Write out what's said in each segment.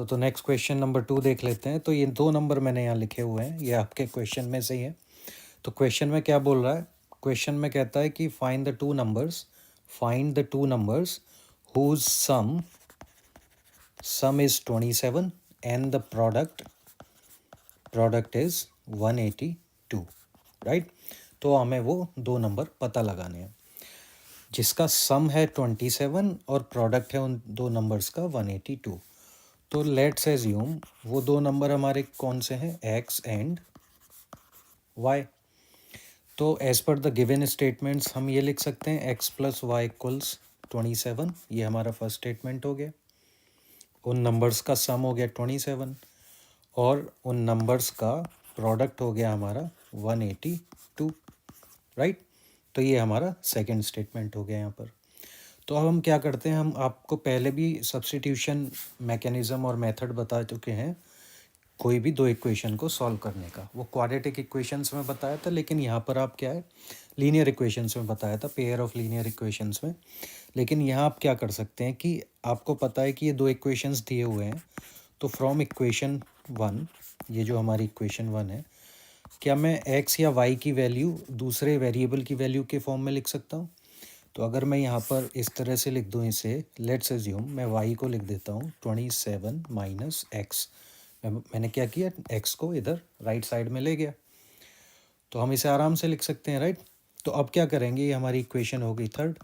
तो next question number 2 देख लेते हैं। तो ये 2 नंबर मैंने यहाँ लिखे हुए हैं, ये आपके क्वेश्चन में से ही है। तो क्वेश्चन में क्या बोल रहा है? क्वेश्चन में कहता है कि find the two numbers whose sum is 27 and the product is 182, right. तो हमें वो 2 नंबर पता लगाने हैं जिसका सम है 27 और प्रोडक्ट है उन 2 नंबर्स का 182। तो लेट्स एज्यूम वो 2 नंबर हमारे कौन से हैं, x एंड y। तो as per the given statements हम ये लिख सकते हैं x प्लस वाई इक्वल्स 27, ये हमारा फर्स्ट स्टेटमेंट हो गया। उन नंबर्स का सम हो गया 27 और उन नंबर्स का प्रोडक्ट हो गया हमारा 182, राइट। तो ये हमारा सेकंड स्टेटमेंट हो गया यहाँ पर। तो अब हम क्या करते हैं, हम आपको पहले भी सब्स्टिट्यूशन मैकेनिज़्म और मेथड बता चुके हैं कोई भी 2 इक्वेशन को सॉल्व करने का। वो क्वाड्रेटिक इक्वेशंस में बताया था, लेकिन यहाँ पर आप क्या है, लीनियर इक्वेशंस में बताया था, पेयर ऑफ लीनियर इक्वेशंस में। लेकिन यहाँ आप क्या कर सकते हैं कि आपको पता है कि ये 2 इक्वेशंस दिए हुए हैं, तो फ्रॉम इक्वेशन 1, ये जो हमारी इक्वेशन 1 है, क्या मैं x या y की वैल्यू दूसरे वेरिएबल की वैल्यू के फॉर्म में लिख सकता हूँ? तो अगर मैं यहाँ पर इस तरह से लिख दूँ इसे, लेट्स एज्यूम मैं y को लिख देता हूँ 27 माइनस एक्स। मैंने क्या किया, x को इधर राइट साइड में ले गया, तो हम इसे आराम से लिख सकते हैं, राइट। तो अब क्या करेंगे, ये हमारी इक्वेशन हो गई थर्ड।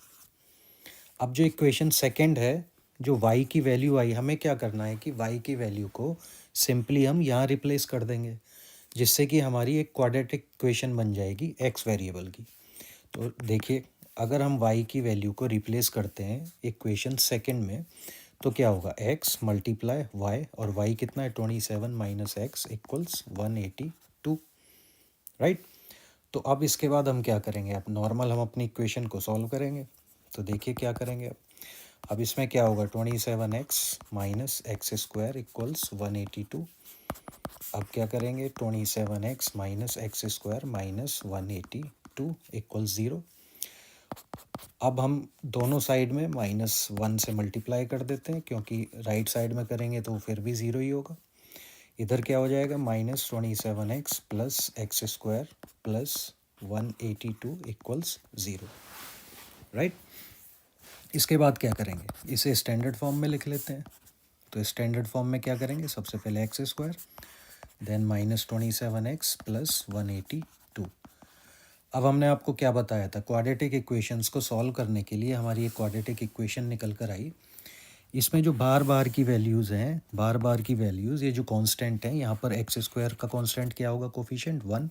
अब जो इक्वेशन सेकंड है, जो y की वैल्यू आई, हमें क्या करना है कि y की वैल्यू को सिंपली हम यहाँ रिप्लेस कर देंगे, जिससे कि हमारी एक क्वाड्रेटिक इक्वेशन बन जाएगी x वेरिएबल की। तो देखिए, अगर हम y की वैल्यू को रिप्लेस करते हैं इक्वेशन सेकंड में, तो क्या होगा, x मल्टीप्लाई y, और y कितना है 27 माइनस एक्स इक्वल्स 182, राइट। तो अब इसके बाद हम क्या करेंगे, अब नॉर्मल हम अपनी इक्वेशन को सॉल्व करेंगे। तो देखिए क्या करेंगे अब इसमें क्या होगा, 27x minus x square equals 182। अब क्या करेंगे, 27x minus x square minus 182 equals 0। अब हम दोनों साइड में -1 से मल्टीप्लाई कर देते हैं, क्योंकि राइट साइड में करेंगे तो फिर भी 0 ही होगा। इधर क्या हो जाएगा, -27x plus X square plus 182 equals 0, right. इसके बाद क्या करेंगे, इसे स्टैंडर्ड फॉर्म में लिख लेते हैं। तो स्टैंडर्ड फॉर्म में क्या करेंगे, सबसे पहले x square, then -27x plus 182। अब हमने आपको क्या बताया था, क्वाड्रेटिक इक्वेशंस को सॉल्व करने के लिए हमारी एक क्वाड्रेटिक इक्वेशन निकल कर आई। इसमें जो बार बार की वैल्यूज़ हैं, बार बार की वैल्यूज़, ये जो कांस्टेंट हैं, यहाँ पर एक्स स्क्वायर का कांस्टेंट क्या होगा, कोफिशिएंट 1।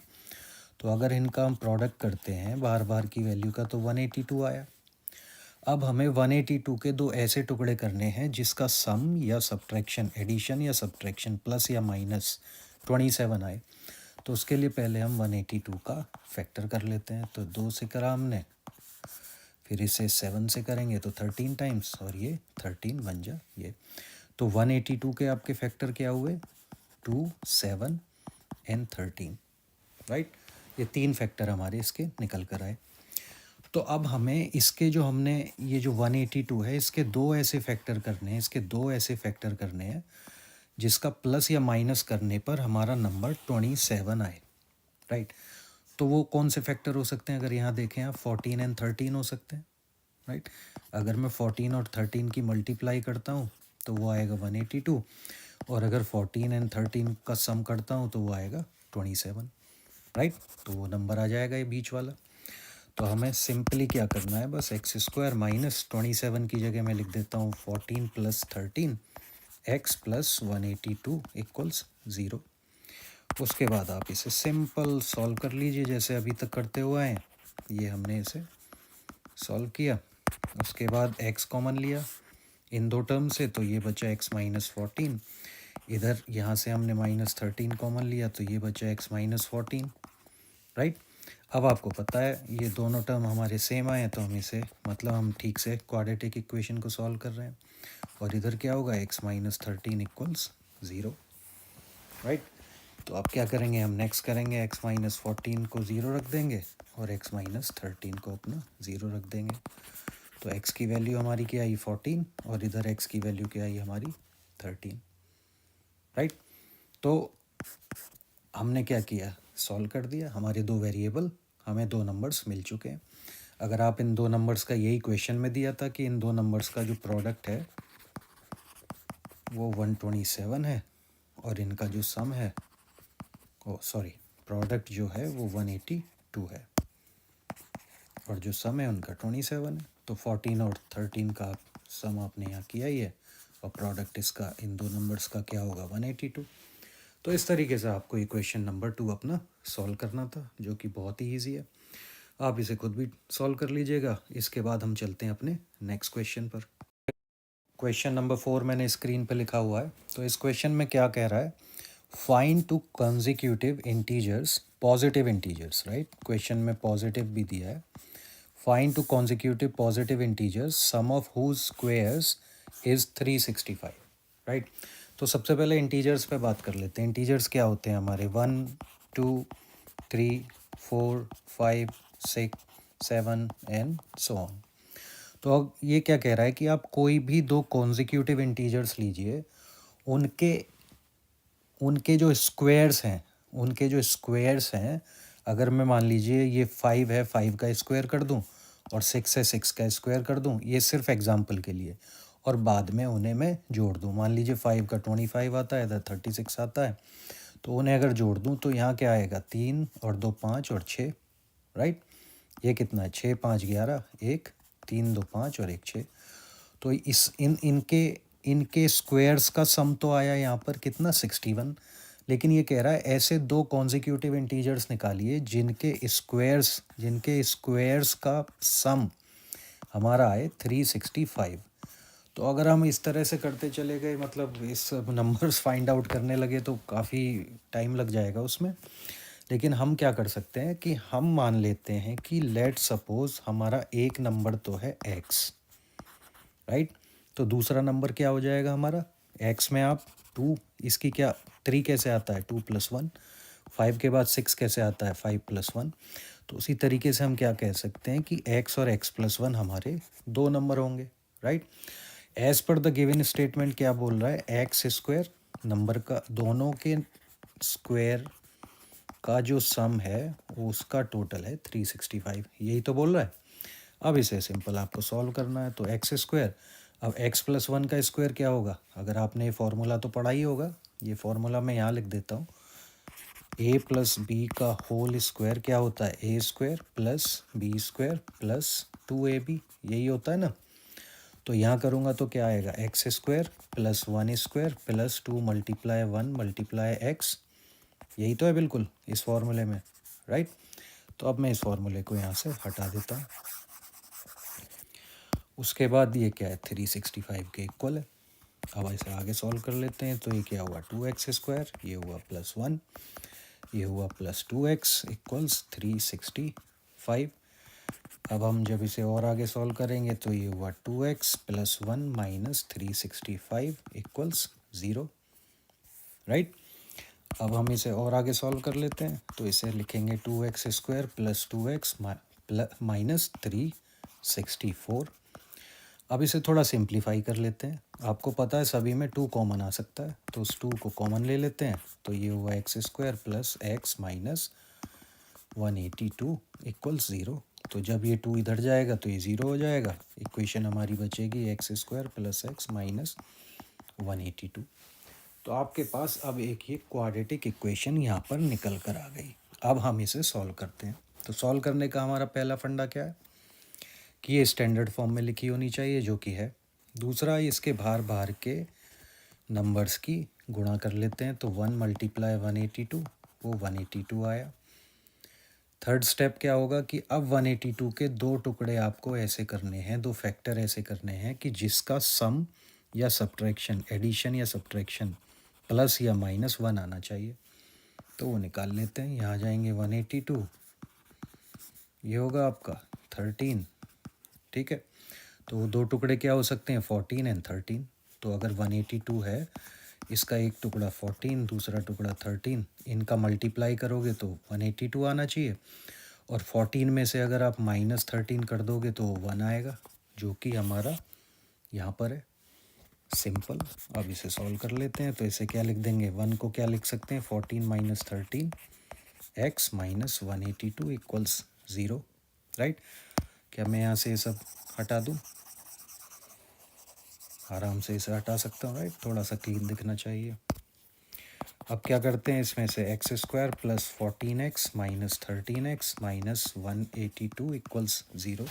तो अगर इनका हम प्रोडक्ट करते हैं बार बार की वैल्यू का, तो 182 आया। अब हमें 182 के 2 ऐसे टुकड़े करने हैं जिसका सम या सब्ट्रैक्शन, एडिशन या सब्ट्रैक्शन, प्लस या माइनस 27 आए। तो उसके लिए पहले हम 182 का फैक्टर कर लेते हैं। तो 2 से करा हमने, फिर इसे 7 से करेंगे तो 13 टाइम्स, और ये 13 बन जा ये। तो 182 के आपके फैक्टर क्या हुए, 2, 7 एंड 13, राइट। ये 3 फैक्टर हमारे इसके निकल कर आए। तो अब हमें इसके जो हमने ये जो 182 है, इसके 2 ऐसे फैक्टर करने हैं, इसके 2 ऐसे फैक्टर करने हैं जिसका प्लस या माइनस करने पर हमारा नंबर 27 आए, राइट। तो वो कौन से फैक्टर हो सकते हैं, अगर यहाँ देखें आप, 14 एंड 13 हो सकते हैं, राइट। अगर मैं 14 और 13 की मल्टीप्लाई करता हूँ तो वो आएगा 182, और अगर 14 एंड 13 का सम करता हूँ तो वो आएगा 27, राइट। तो वो नंबर आ जाएगा ये बीच वाला। तो हमें सिंपली क्या करना है, बस एक्स स्क्वायर माइनस 27 की जगह मैं लिख देता हूँ 14 प्लस 13 एक्स प्लस 182 इक्वल्स 0। उसके बाद आप इसे सिंपल सॉल्व कर लीजिए जैसे अभी तक करते हुए हैं। ये हमने इसे सॉल्व किया, उसके बाद x कॉमन लिया इन 2 टर्म से, तो ये बचा x माइनस 14। इधर यहाँ से हमने -13 कॉमन लिया, तो ये बचा x माइनस 14, राइट। अब आपको पता है ये दोनों टर्म हमारे सेम आए हैं, तो हम इसे, मतलब हम ठीक से क्वाड्रेटिक इक्वेशन को सॉल्व कर रहे हैं। और इधर क्या होगा, x माइनस 13 इक्वल्स 0, राइट। तो अब क्या करेंगे, हम नेक्स्ट करेंगे, x माइनस 14 को 0 रख देंगे और x माइनस 13 को अपना 0 रख देंगे। तो x की वैल्यू हमारी क्या आई, 14, और इधर x की वैल्यू क्या आई हमारी 13, राइट। तो हमने क्या किया, सॉल्व कर दिया, हमारे दो वेरिएबल, हमें दो नंबर्स मिल चुके हैं। अगर आप इन दो नंबर्स का, यही क्वेश्चन में दिया था कि इन दो नंबर्स का जो प्रोडक्ट है वो 127 है और इनका जो सम है, प्रोडक्ट जो है वो 182 है और जो सम है उनका 27 है। तो 14 और 13 का सम आपने यहाँ किया ही है और प्रोडक्ट इसका इन दो नंबर्स का क्या होगा, 182। तो इस तरीके से आपको इक्वेशन नंबर 2 अपना सॉल्व करना था, जो कि बहुत ही ईजी है। आप इसे खुद भी सॉल्व कर लीजिएगा। इसके बाद हम चलते हैं अपने नेक्स्ट क्वेश्चन पर। क्वेश्चन नंबर 4 मैंने स्क्रीन पे लिखा हुआ है। तो इस क्वेश्चन में क्या कह रहा है, find two consecutive integers, positive integers, right. Question में पॉजिटिव भी दिया है। Find two consecutive positive integers sum of whose squares is 365, right. तो सबसे पहले इंटीजर्स पे बात कर लेते हैं। इंटीजर्स क्या होते हैं हमारे, 1 2 3 4 5 6 7 एंड सो ऑन। तो अब ये क्या कह रहा है कि आप कोई भी दो कॉन्जिक्यूटिव इंटीजर्स लीजिए, उनके उनके जो स्क्वेयर्स हैं, अगर मैं मान लीजिए ये 5 है, 5 का स्क्वायर कर दूं और 6 है, 6 का स्क्वायर कर दूं, ये सिर्फ एग्जांपल के लिए, और बाद में उन्हें मैं जोड़ दूं। मान लीजिए 5 का 25 आता है, इधर 36 आता है, तो उन्हें अगर जोड़ दूं तो यहाँ क्या आएगा, 3 और 2 5 और 6, राइट। ये कितना है, 6 5 11, 1 3 2 5 और 1 6। तो इस इनके इनके स्क्वायर्स का सम तो आया यहाँ पर कितना, 61। लेकिन ये कह रहा है ऐसे दो कॉन्जिक्यूटिव इंटीजर्स निकालिए जिनके स्क्वायर्स का सम हमारा आए 365। तो अगर हम इस तरह से करते चले गए, मतलब इस नंबर्स फाइंड आउट करने लगे, तो काफ़ी टाइम लग जाएगा उसमें। लेकिन हम क्या कर सकते हैं कि हम मान लेते हैं कि लेट सपोज हमारा एक नंबर तो है x, राइट। तो दूसरा नंबर क्या हो जाएगा हमारा, x में आप 2, इसकी क्या 3 कैसे आता है, 2 + 1, 5 के बाद 6 कैसे आता है, 5 + 1। तो उसी तरीके से हम क्या कह सकते हैं कि x और x + 1 हमारे दो नंबर होंगे, right. As per the given statement क्या बोल रहा है, एक्स स्क्वायर नंबर का, दोनों के स्क्वायर का जो सम है वो उसका टोटल है 365, यही तो बोल रहा है। अब इसे सिंपल आपको सॉल्व करना है। तो एक्स स्क्वायर, अब x + 1 का स्क्वायर क्या होगा, अगर आपने ये फार्मूला तो पढ़ा ही होगा, ये फार्मूला मैं यहाँ लिख देता हूँ। a + b का होल स्क्वायर क्या होता है, a² + b² + 2ab, यही होता है ना। तो यहाँ करूँगा तो क्या आएगा, x² + 1² + 2 × 1 × x, यही तो है बिल्कुल इस फॉर्मूले में, राइट। तो अब मैं इस फॉर्मूले को यहाँ से हटा देता हूँ। उसके बाद ये क्या है, 365 के इक्वल है। अब इसे आगे सॉल्व कर लेते हैं। तो ये क्या हुआ, 2x², ये हुआ +1, ये हुआ +2x = 365। अब हम जब इसे और आगे सॉल्व करेंगे तो ये हुआ 2x + 1 - 365 = 0, राइट। अब हम इसे और आगे सॉल्व कर लेते हैं। तो इसे लिखेंगे 2x² + 2x - 364। अब इसे थोड़ा सिंप्लीफाई कर लेते हैं। आपको पता है सभी में 2 कॉमन आ सकता है, तो उस 2 को कॉमन ले लेते हैं। तो ये हुआ x² + x - 182 = 0। तो जब ये 2 इधर जाएगा तो ये 0 हो जाएगा। इक्वेशन हमारी बचेगी x² + x - 182। तो आपके पास अब एक ये क्वाड्रेटिक इक्वेशन यहाँ पर निकल कर आ गई। अब हम इसे सॉल्व करते हैं। तो सॉल्व करने का हमारा पहला फंडा क्या है कि ये स्टैंडर्ड फॉर्म में लिखी होनी चाहिए, जो कि है। दूसरा, इसके बाहर बाहर के नंबर्स की गुणा कर लेते हैं। तो 1 × 182, वो 182 आया। थर्ड स्टेप क्या होगा कि अब 182 के दो टुकड़े आपको ऐसे करने हैं, दो फैक्टर ऐसे करने हैं कि जिसका सम या सब्ट्रैक्शन, एडिशन या सब्ट्रैक्शन, प्लस या -1 आना चाहिए। तो वो निकाल लेते हैं। यहाँ जाएंगे 182, ये होगा आपका 13, ठीक है। तो दो टुकड़े क्या हो सकते हैं, 14 और 13। तो अगर 182 है, इसका एक टुकड़ा 14, दूसरा टुकड़ा 13, इनका मल्टीप्लाई करोगे तो 182 आना चाहिए। और 14 में से अगर आप -13 कर दोगे तो 1 आएगा, जो कि हमारा यहाँ पर है, सिंपल। अब इसे सॉल्व कर लेते हैं। तो इसे क्या लिख देंगे, 1 को क्या लिख सकते हैं, 14 minus 13 x minus 182 equals 0, right. क्या मैं यहाँ से ये सब हटा दूँ, आराम से इसे हटा सकता हूँ, राइट। थोड़ा सा क्लीन दिखना चाहिए। अब क्या करते हैं, इसमें से x square plus 14x minus 13x minus 182 equals 0।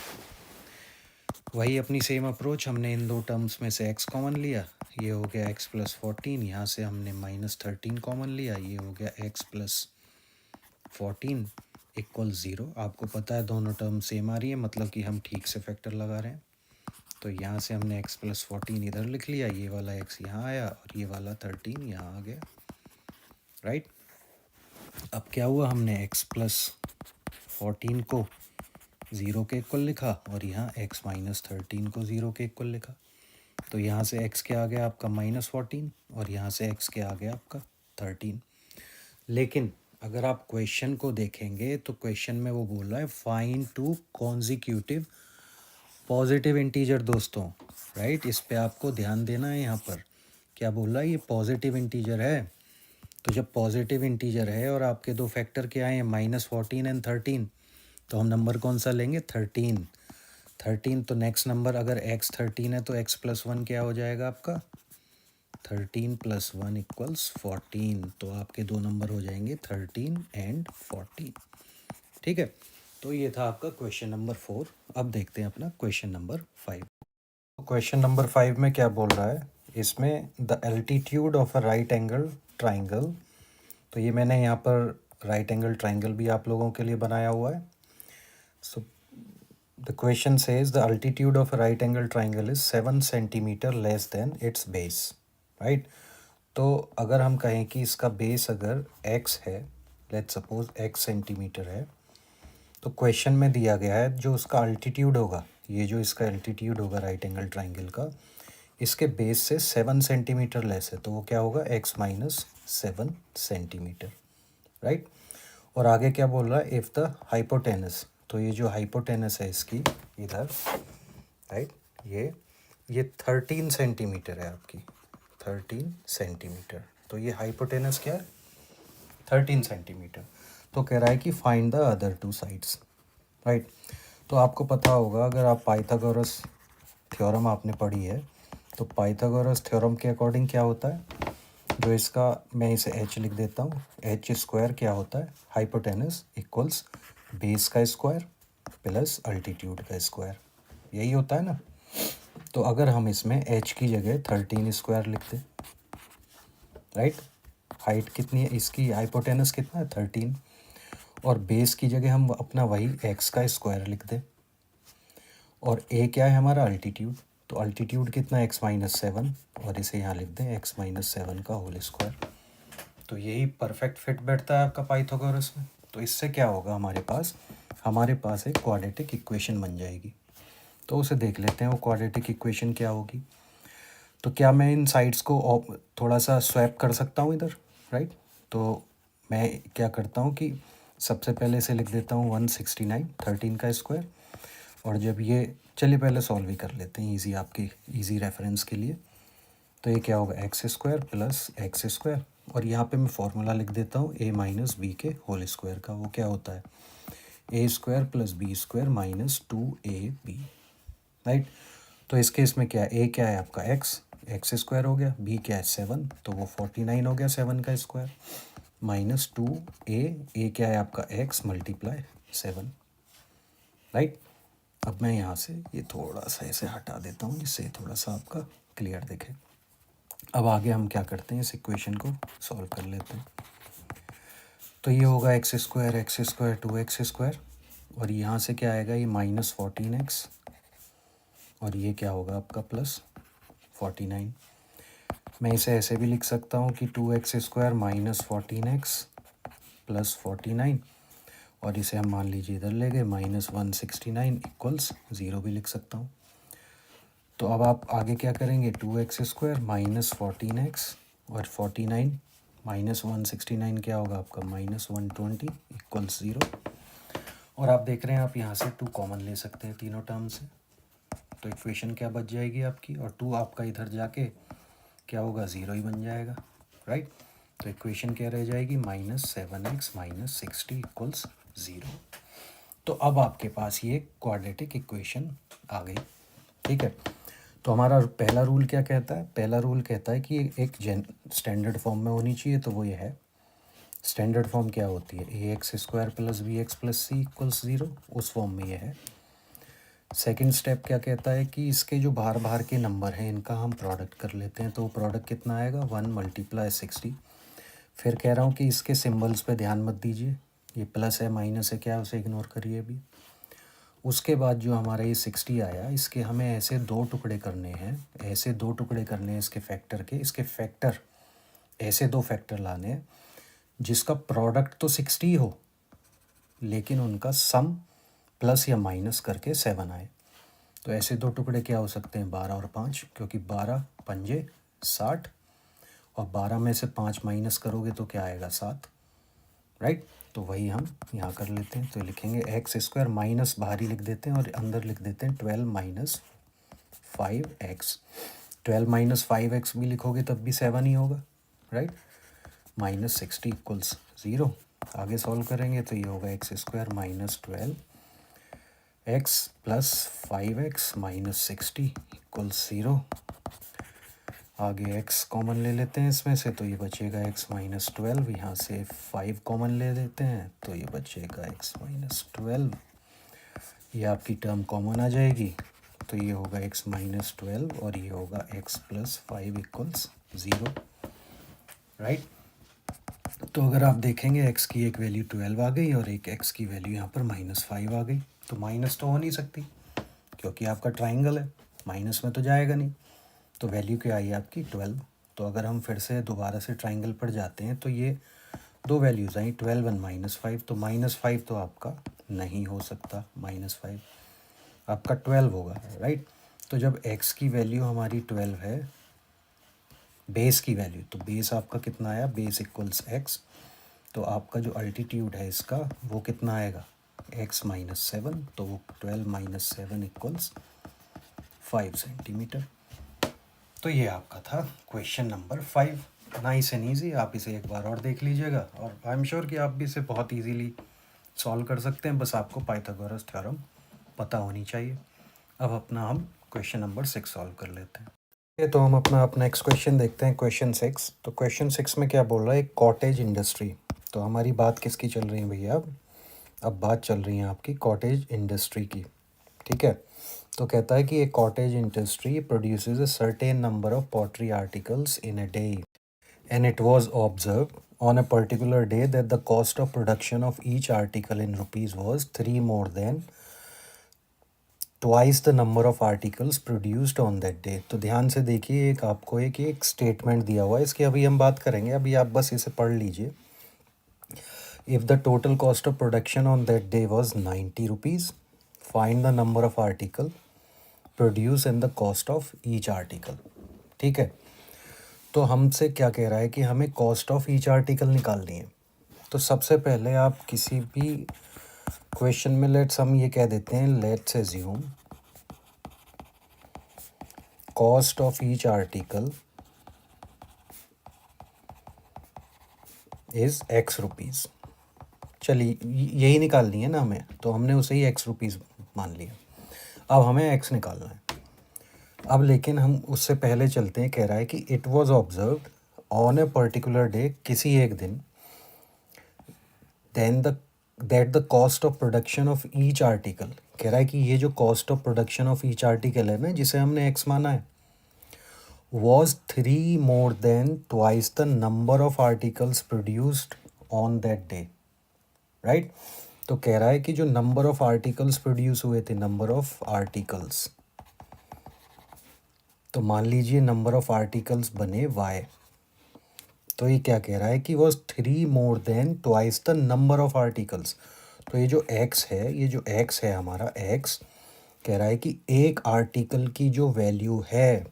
वही अपनी सेम अप्रोच, हमने इन दो टर्म्स में से x कॉमन लिया, ये हो गया x प्लस 14, यहाँ से हमने माइनस 13 कॉमन लिया, ये हो गया x प्लस 14 इक्वल 0। आपको पता है दोनों टर्म सेम आ रही है, मतलब कि हम ठीक से फैक्टर लगा रहे हैं। तो यहाँ से हमने x प्लस 14 इधर लिख लिया, ये वाला x यहाँ आया और ये वाला 13 यहाँ आ गया, राइट। अब क्या हुआ, हमने x प्लस 14 को 0 के इक्वल लिखा और यहाँ x माइनस 13 को 0 के इक्वल लिखा। तो यहाँ से x क्या आ गया आपका -14 और यहाँ से x क्या आ गया आपका 13। लेकिन अगर आप क्वेश्चन को देखेंगे तो क्वेश्चन में वो बोल रहा है find two consecutive positive integer दोस्तों, राइट। इस पे आपको ध्यान देना है। यहाँ पर क्या बोल रहा है, ये पॉजिटिव इंटीजर है। तो जब पॉजिटिव इंटीजर है और आपके दो फैक्टर क्या हैं, -14 एंड 13, तो हम नंबर कौन सा लेंगे, 13। तो नेक्स्ट नंबर अगर x 13 है तो x प्लस 1 क्या हो जाएगा आपका, 13 प्लस 1 इक्वल्स 14। तो आपके दो नंबर हो जाएंगे 13 एंड 14, ठीक है। तो ये था आपका क्वेश्चन नंबर 4। अब देखते हैं अपना क्वेश्चन नंबर 5। क्वेश्चन नंबर 5 में क्या बोल रहा है, इसमें the altitude of a right angle triangle. तो ये मैंने यहाँ पर राइट एंगल ट्राइंगल भी आप लोगों के लिए बनाया हुआ है। सो the question says the altitude of a right angle triangle is 7 centimeter less than its base, right। तो अगर हम कहें कि इसका बेस अगर x है, लेट्स सपोज x सेंटीमीटर है, तो क्वेश्चन में दिया गया है जो उसका अल्टीट्यूड होगा, ये जो इसका अल्टीट्यूड होगा राइट एंगल ट्राइंगल का, इसके बेस से 7 सेंटीमीटर लेस है। तो वो क्या होगा, x माइनस 7 सेंटीमीटर, राइट। और आगे क्या बोल रहा है, इफ़ द हाइपोटेनस, तो ये जो हाइपोटेनस है इसकी इधर, राइट, ये 13 सेंटीमीटर है आपकी, 13 सेंटीमीटर। तो ये हाइपोटेनस क्या है, 13 सेंटीमीटर। तो कह रहा है कि find the other two sides, right. तो आपको पता होगा, अगर आप पाइथागोरस थ्योरम आपने पढ़ी है, तो पाइथागोरस थ्योरम के अकॉर्डिंग क्या होता है, जो इसका, मैं इसे h लिख देता हूँ, h स्क्वायर क्या होता है, हाइपोटेनस इक्वल्स बेस का स्क्वायर प्लस अल्टीट्यूड का स्क्वायर, यही होता है ना। तो अगर हम इसमें h की जगह 13 स्क्वायर लिख दें, राइट, हाइट कितनी है इसकी, हाइपोटेनस कितना है 13, और बेस की जगह हम अपना वही x का स्क्वायर लिख दें, और a क्या है हमारा अल्टीट्यूड, तो अल्टीट्यूड कितना है x माइनस 7, और इसे यहाँ लिख दें x माइनस 7 का होल स्क्वायर। तो यही परफेक्ट फिट बैठता है आपका पाइथागोरस में। तो इससे क्या होगा, हमारे पास एक क्वाड्रेटिक इक्वेशन बन जाएगी। तो उसे देख लेते हैं वो क्वाड्रेटिक इक्वेशन क्या होगी। तो क्या मैं इन साइड्स को थोड़ा सा स्वैप कर सकता हूँ इधर, राइट। तो मैं क्या करता हूँ कि सबसे पहले इसे लिख देता हूँ 169 13 का स्क्वायर, और जब ये, चलिए पहले सॉल्व ही कर लेते हैं ईजी, आपकी ईजी रेफरेंस के लिए। तो ये क्या होगा, X square plus X square, और यहाँ पे मैं फॉर्मूला लिख देता हूँ a माइनस बी के होल स्क्वायर का। वो क्या होता है, A square plus B square minus 2ab, right. तो इस केस में क्या है, a क्या है आपका एक्स स्क्वायर हो गया, b क्या है 7, तो वो 49 हो गया 7 का स्क्वायर, माइनस 2a क्या है आपका x मल्टीप्लाई 7, राइट। अब मैं यहाँ से ये थोड़ा सा इसे हटा देता हूँ जिससे थोड़ा सा आपका क्लियर दिखे। अब आगे हम क्या करते हैं, इस इक्वेशन को सॉल्व कर लेते हैं। तो ये होगा एक्स स्क्वायर 2x स्क्वायर, और यहाँ से क्या आएगा, ये माइनस 14x, और ये क्या होगा आपका प्लस 49। मैं इसे ऐसे भी लिख सकता हूँ कि 2x square minus 14x plus 49, और इसे हम मान लीजिए इधर ले गए, माइनस 169 इक्वल्स 0 भी लिख सकता हूँ। तो अब आप आगे क्या करेंगे, 2x स्क्वायर माइनस 14x और 49 माइनस 169 क्या होगा आपका माइनस 120 इक्वल्स 0। और आप देख रहे हैं आप यहाँ से 2 कॉमन ले सकते हैं तीनों टर्म से, तो इक्वेशन क्या बच जाएगी आपकी, और 2 आपका इधर जाके क्या होगा, 0 ही बन जाएगा, राइट। तो इक्वेशन क्या रह जाएगी, -7x - 60 इक्वल्स 0। तो अब आपके पास ये क्वाड्रेटिक इक्वेशन आ गई, ठीक है। तो हमारा पहला रूल क्या कहता है, पहला रूल कहता है कि एक स्टैंडर्ड फॉर्म में होनी चाहिए, तो वो ये है। स्टैंडर्ड फॉर्म क्या होती है, ax² + bx + c इक्वल्स 0, उस फॉर्म में ये है। सेकंड स्टेप क्या कहता है कि इसके जो बाहर बाहर के नंबर हैं इनका हम प्रोडक्ट कर लेते हैं, तो प्रोडक्ट कितना आएगा, 1 × 60। फिर कह रहा हूँ कि इसके सिंबल्स पे ध्यान मत दीजिए, ये प्लस है माइनस है क्या है उसे इग्नोर करिए अभी। उसके बाद जो हमारा ये 60 आया, इसके हमें ऐसे 2 टुकड़े करने हैं, ऐसे 2 टुकड़े करने हैं इसके फैक्टर के, इसके फैक्टर ऐसे 2 फैक्टर लाने हैं जिसका प्रोडक्ट तो 60 हो लेकिन उनका सम प्लस या माइनस करके 7 आए। तो ऐसे 2 टुकड़े क्या हो सकते हैं, 12 और 5, क्योंकि 12 पंजे 60 और 12 में से 5 माइनस करोगे तो क्या आएगा, 7, राइट। तो वही हम यहाँ कर लेते हैं, तो लिखेंगे x² माइनस बाहर ही लिख देते हैं और अंदर लिख देते हैं 12 - 5x। 12 - 5x भी लिखोगे तब भी 7 ही होगा, राइट। -60 इक्वल्स 0। आगे सॉल्व करेंगे तो ये होगा x² - 12 x + 5x - 60 इक्वल्स 0। आगे x कॉमन ले लेते हैं इसमें से, तो ये बचेगा x - 12, यहाँ से 5 कॉमन ले लेते हैं तो ये बचेगा x - 12। ये आपकी टर्म कॉमन आ जाएगी, तो ये होगा x - 12 और ये होगा x + 5 इक्वल्स 0, राइट। तो अगर आप देखेंगे x की एक वैल्यू 12 आ गई और एक x की वैल्यू यहाँ पर -5 आ गई, तो माइनस तो हो नहीं सकती क्योंकि आपका ट्राइंगल है, माइनस में तो जाएगा नहीं। तो वैल्यू क्या आई आपकी 12। तो अगर हम फिर से दोबारा से ट्राइंगल पर जाते हैं तो ये 2 वैल्यूज़ आई, 12 और -5, तो -5 तो आपका नहीं हो सकता, -5 आपका 12 होगा, राइट। तो जब x की वैल्यू हमारी 12 है, बेस की वैल्यू, तो बेस आपका कितना आया, बेस इक्वल्स x, तो आपका जो अल्टीट्यूड है इसका वो कितना आएगा, x - 7, तो वो 12 - 7 इक्वल्स 5 सेंटीमीटर। तो ये आपका था question number 5, nice and easy. आप इसे एक बार और देख लीजिएगा और आई एम श्योर कि आप भी इसे बहुत इजीली सॉल्व कर सकते हैं, बस आपको पाइथागोरस थ्योरम पता होनी चाहिए। अब अपना हम क्वेश्चन नंबर 6 सॉल्व कर लेते हैं। तो हम अपना नेक्स्ट क्वेश्चन देखते हैं, क्वेश्चन 6। तो क्वेश्चन 6 में क्या बोल रहा है, एक कॉटेज इंडस्ट्री। तो हमारी बात किसकी चल रही है भैया, अब बात चल रही है आपकी कॉटेज इंडस्ट्री की, ठीक है। तो कहता है कि एक cottage industry produces a certain number of pottery articles in a day and it was observed on a particular day that the cost of production of each article in rupees was 3 more than twice the number of articles produced on that day। तो ध्यान से देखिए, एक आपको एक statement दिया हुआ है, इसकी अभी हम बात करेंगे, अभी आप बस इसे पढ़ लीजिए। If the total cost of production on that day was 90 rupees, find the number of article produced and the cost of each article। ठीक है, तो हमसे क्या कह रहा है कि हमें कॉस्ट ऑफ ईच आर्टिकल निकालनी है। तो सबसे पहले आप किसी भी क्वेश्चन में लेट्स हम ये कह देते हैं, let's assume cost of each article is x rupees. चलिए यही निकालनी है ना हमें, तो हमने उसे ही x रुपीज़ मान लिया। अब हमें x निकालना है। अब लेकिन हम उससे पहले चलते हैं, कह रहा है कि it was observed on a particular day, किसी एक दिन, then that the cost of production of each article, कह रहा है कि ये जो cost of production of each article है ना, जिसे हमने x माना है, was 3 more than twice the number of articles produced on that day, right. तो कह रहा है कि जो नंबर ऑफ आर्टिकल्स प्रोड्यूस हुए थे, नंबर ऑफ आर्टिकल्स, तो मान लीजिए नंबर ऑफ आर्टिकल्स बने y, तो ये क्या कह रहा है कि was 3 more than twice the number of articles. तो ये जो x है, ये जो x है हमारा x, कह रहा है कि एक आर्टिकल की जो वैल्यू है,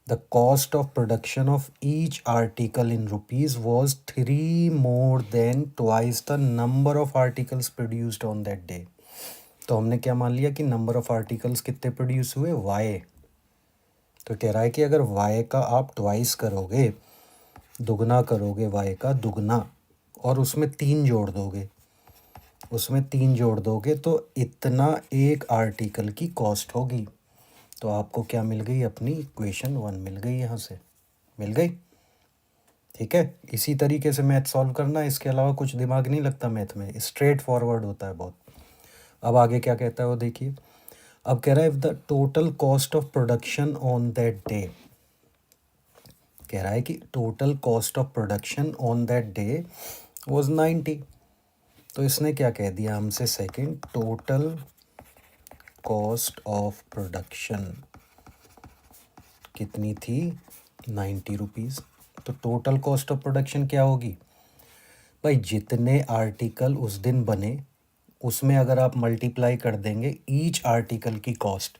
the cost of production of each article in rupees was 3 more than twice the number of articles produced on that day. तो हमने क्या मान लिया कि नंबर ऑफ़ आर्टिकल्स कितने प्रोड्यूस हुए, y। तो कह रहा है कि अगर y का आप ट्वाइस करोगे, दुगना करोगे y का दुगना, और उसमें 3 जोड़ दोगे तो इतना एक आर्टिकल की कॉस्ट होगी। तो आपको क्या मिल गई, अपनी इक्वेशन 1 मिल गई, यहाँ से मिल गई। ठीक है, इसी तरीके से मैथ सॉल्व करना है, इसके अलावा कुछ दिमाग नहीं लगता मैथ में, स्ट्रेट फॉरवर्ड होता है बहुत। अब आगे क्या कहता है वो देखिए। अब कह रहा है if the total cost of production on that day, कह रहा है कि total cost of production on that day was 90। तो इसने क्या कह दिया हमसे, second, total cost of production कितनी थी, 90 रुपीज़। तो टोटल कॉस्ट ऑफ प्रोडक्शन क्या होगी भाई, जितने आर्टिकल उस दिन बने उसमें अगर आप मल्टीप्लाई कर देंगे ईच आर्टिकल की कॉस्ट।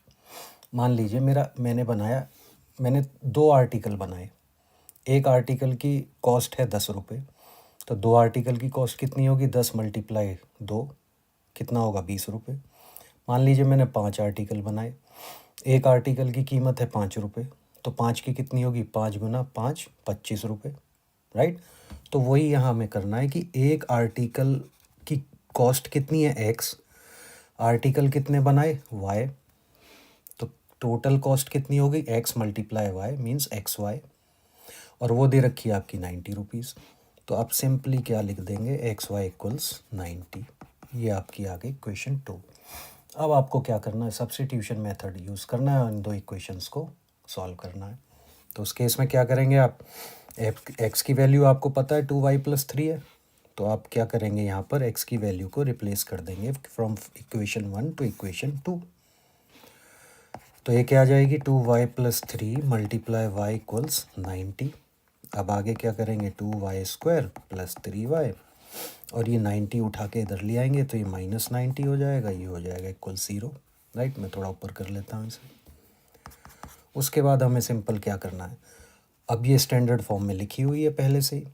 मान लीजिए मैंने 2 आर्टिकल बनाए, एक आर्टिकल की कॉस्ट है 10 रुपये, तो 2 आर्टिकल की कॉस्ट कितनी होगी, 10 × 2 कितना होगा, 20 रुपये। मान लीजिए मैंने 5 आर्टिकल बनाए, एक आर्टिकल की कीमत है 5 रुपये, तो 5 की कितनी होगी, 5 × 5 25 रुपये, राइट। तो वही यहाँ हमें करना है कि एक आर्टिकल की कॉस्ट कितनी है, x, आर्टिकल कितने बनाए, y, तो टोटल कॉस्ट कितनी होगी, x × y मीन्स xy, और वो दे रखी है आपकी 90 रुपीज़। तो आप सिंपली क्या लिख देंगे, xy = 90। ये आपकी आ गई इक्वेशन 2। अब आपको क्या करना है, सब्स्टिट्यूशन मेथड यूज़ करना है, इन दो इक्वेशंस को सॉल्व करना है। तो उस केस में क्या करेंगे आप, x की वैल्यू आपको पता है 2y + 3 है, तो आप क्या करेंगे, यहाँ पर x की वैल्यू को रिप्लेस कर देंगे फ्रॉम इक्वेशन 1 टू इक्वेशन 2। तो ये क्या आ जाएगी, 2y + 3 × y = 90। अब आगे क्या करेंगे, 2y² + 3y, और ये 90 उठा के इधर ले आएंगे तो ये -90 हो जाएगा, ये हो जाएगा =0, राइट। मैं थोड़ा ऊपर कर लेता हूँ इसे। उसके बाद हमें सिंपल क्या करना है, अब ये स्टैंडर्ड फॉर्म में लिखी हुई है पहले से ही,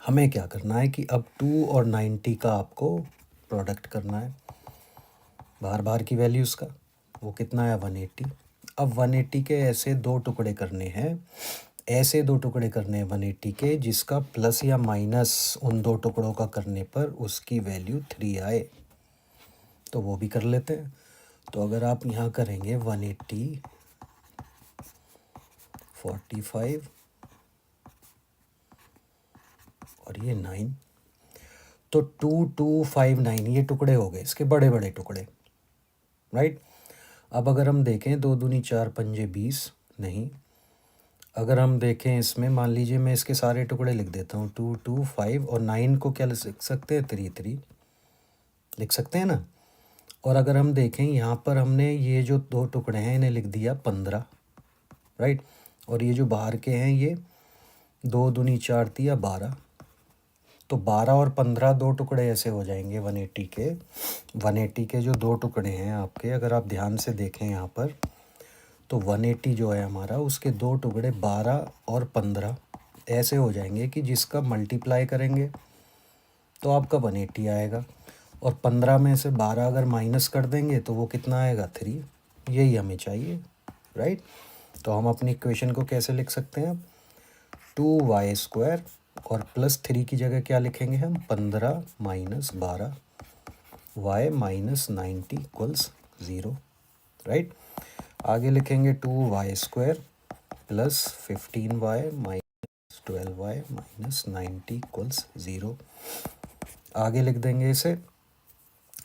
हमें क्या करना है कि अब 2 और 90 का आपको प्रोडक्ट करना है, बार बार की वैल्यूज़ का, वो कितना है 180। अब 180 के ऐसे 2 टुकड़े करने हैं, 180 के जिसका प्लस या माइनस उन 2 टुकड़ों का करने पर उसकी वैल्यू 3 आए, तो वो भी कर लेते हैं। तो अगर आप यहाँ करेंगे 180, 45 और ये 9, तो 2259 ये टुकड़े हो गए, इसके बड़े बड़े टुकड़े, राइट। अब अगर हम देखें 2 दूनी 4 पंजे 20, नहीं, अगर हम देखें इसमें, मान लीजिए मैं इसके सारे टुकड़े लिख देता हूँ, 2 2 5 और 9 को क्या लिख सकते हैं, 3 3 लिख सकते हैं ना। और अगर हम देखें यहाँ पर हमने ये जो 2 टुकड़े हैं इन्हें लिख दिया 15, राइट। और ये जो बाहर के हैं ये 2 दूनी 4 या 12, तो 12 और 15 2 टुकड़े ऐसे हो जाएंगे 180 के जो 2 टुकड़े हैं आपके, अगर आप ध्यान से देखें यहाँ पर, तो 180 जो है हमारा, उसके 2 टुकड़े 12 और 15 ऐसे हो जाएंगे कि जिसका मल्टीप्लाई करेंगे तो आपका 180 आएगा, और 15 में से 12 अगर माइनस कर देंगे तो वो कितना आएगा, 3। यही हमें चाहिए, राइट। तो हम अपनी इक्वेशन को कैसे लिख सकते हैं, 2y² और +3 की जगह क्या लिखेंगे हम, 15 - 12 y - 90 = 0, राइट। आगे लिखेंगे 2y² + 15y - 12y - 90 = 0। आगे लिख देंगे इसे।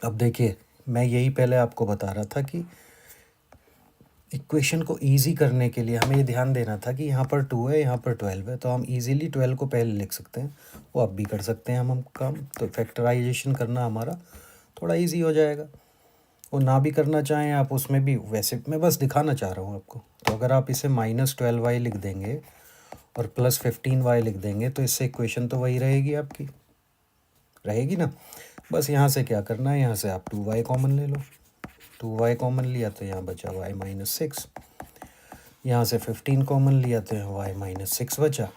अब देखिए, मैं यही पहले आपको बता रहा था कि इक्वेशन को इजी करने के लिए हमें ये ध्यान देना था कि यहाँ पर 2 है, यहाँ पर 12 है, तो हम इजीली 12 को पहले लिख सकते हैं, वो अब भी कर सकते हैं हम काम। तो फैक्टराइजेशन करना हमारा थोड़ा इजी हो जाएगा। वो ना भी करना चाहें आप उसमें भी, वैसे मैं बस दिखाना चाह रहा हूँ आपको। तो अगर आप इसे -12y लिख देंगे और +15y लिख देंगे तो इससे इक्वेशन तो वही रहेगी आपकी, रहेगी ना। बस यहाँ से क्या करना है, यहाँ से आप 2y कॉमन ले लो, 2y कॉमन लिया तो यहाँ बचा y - 6, यहाँ से 15 कॉमन लिया तो यहाँ y - 6 बचा,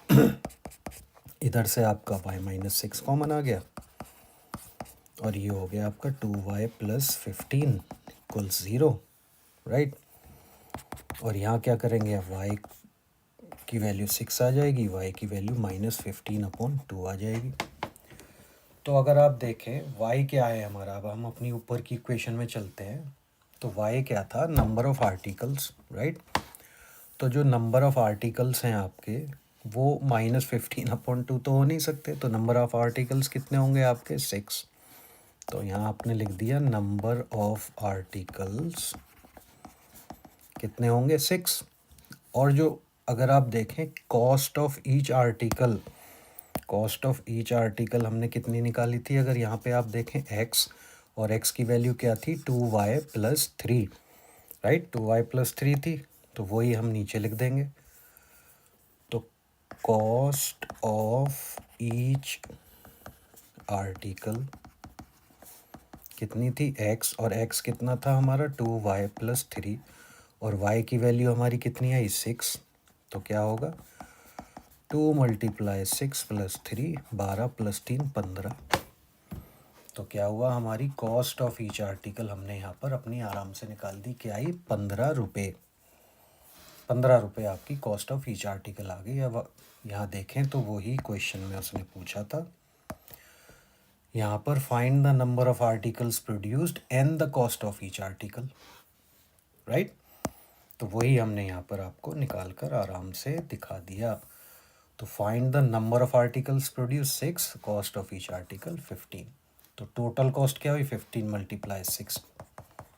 इधर से आपका y - 6 कॉमन आ गया, और ये हो गया आपका 2y + 15 = 0, राइट। और यहाँ क्या करेंगे, अब y की वैल्यू 6 आ जाएगी, y की वैल्यू -15/2 आ जाएगी। तो अगर आप देखें y क्या है हमारा, अब हम अपनी ऊपर की इक्वेशन में चलते हैं। तो y क्या था, नंबर ऑफ़ आर्टिकल्स, राइट। तो जो नंबर ऑफ़ आर्टिकल्स हैं आपके वो -15/2 तो हो नहीं सकते, तो नंबर ऑफ़ आर्टिकल्स कितने होंगे आपके, 6। तो यहाँ आपने लिख दिया नंबर ऑफ़ आर्टिकल्स कितने होंगे, 6। और जो अगर आप देखें cost of each article, cost of each article हमने कितनी निकाली थी, अगर यहाँ पे आप देखें x, और x की वैल्यू क्या थी, 2y + 3, राइट। 2y + 3 थी, तो वही हम नीचे लिख देंगे। तो कॉस्ट ऑफ ईच आर्टिकल कितनी थी, x, और x कितना था हमारा, 2y + 3, और y की वैल्यू हमारी कितनी आई, 6। तो क्या होगा, 2 × 6 + 3, 12 + 3 15। तो क्या हुआ, हमारी कॉस्ट ऑफ ईच आर्टिकल हमने यहाँ पर अपनी आराम से निकाल दी, क्या आई, 15 रुपये। 15 रुपये आपकी कॉस्ट ऑफ ईच आर्टिकल आ गई। अब यहाँ देखें तो वही क्वेश्चन में उसने पूछा था, यहाँ पर find the number of articles produced and the cost of each article, right. तो वही हमने यहाँ पर आपको निकाल कर आराम से दिखा दिया। तो find the number of articles produce 6, cost of each article 15। तो टोटल कॉस्ट क्या हुई, 15 × 6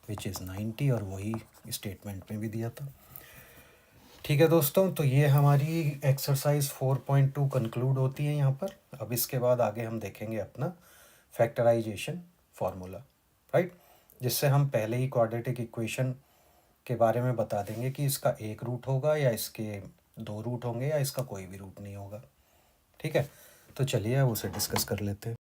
विच इज़ 90, और वही स्टेटमेंट में भी दिया था। ठीक है दोस्तों, तो ये हमारी एक्सरसाइज 4.2 कंक्लूड होती है यहाँ पर। अब इसके बाद आगे हम देखेंगे अपना फैक्टराइजेशन फार्मूला, राइट, जिससे हम पहले ही क्वाड्रेटिक इक्वेशन के बारे में बता देंगे कि इसका एक रूट होगा या इसके 2 रूट होंगे या इसका कोई भी रूट नहीं होगा। ठीक है, तो चलिए अब उसे डिस्कस कर लेते हैं।